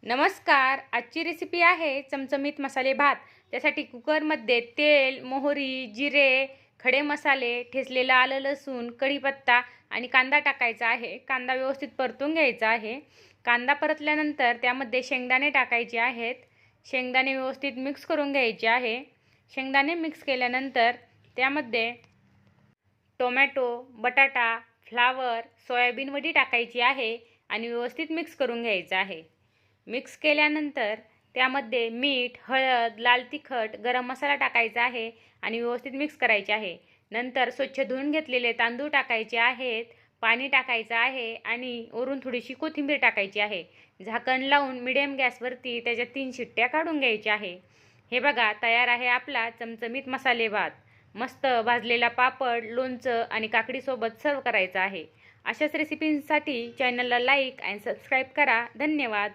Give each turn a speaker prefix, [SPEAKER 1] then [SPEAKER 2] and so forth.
[SPEAKER 1] नमस्कार. आजची रेसिपी आहे चमचमीत मसाले भात. त्यासाठी कुकरमध्ये तेल, मोहरी, जिरे, खडे मसाले, ठेचलेलं आलं, लसूण, कढीपत्ता आणि कांदा टाकायचा आहे. कांदा व्यवस्थित परतून घ्यायचा आहे. कांदा परतल्यानंतर त्यामध्ये शेंगदाणे टाकायचे आहेत. शेंगदाणे व्यवस्थित मिक्स करून घ्यायचे आहे. शेंगदाणे मिक्स केल्यानंतर त्यामध्ये टोमॅटो, बटाटा, फ्लावर, सोयाबीन वडी टाकायची आहे आणि व्यवस्थित मिक्स करून घ्यायचं आहे. मिक्स केल्यानंतर त्यामध्ये मीठ, हळद, लाल तिखट, गरम मसाला टाकायचा आहे आणि व्यवस्थित मिक्स करायचे आहे. नंतर स्वच्छ धुवून घेतलेले तांदूळ टाकायचे आहेत, पाणी टाकायचं आहे आणि वरून थोडीशी कोथिंबीर टाकायची आहे. झाकण लावून मिडियम गॅसवरती त्याच्या 3 शिट्ट्या काढून घ्यायच्या आहे. हे बघा, तयार आहे आपला चमचमीत मसाले भात. मस्त भाजलेला पापड, लोणचं आणि काकडीसोबत सर्व करायचं आहे. अशाच रेसिपींसाठी चॅनलला लाईक आणि सबस्क्राईब करा. धन्यवाद.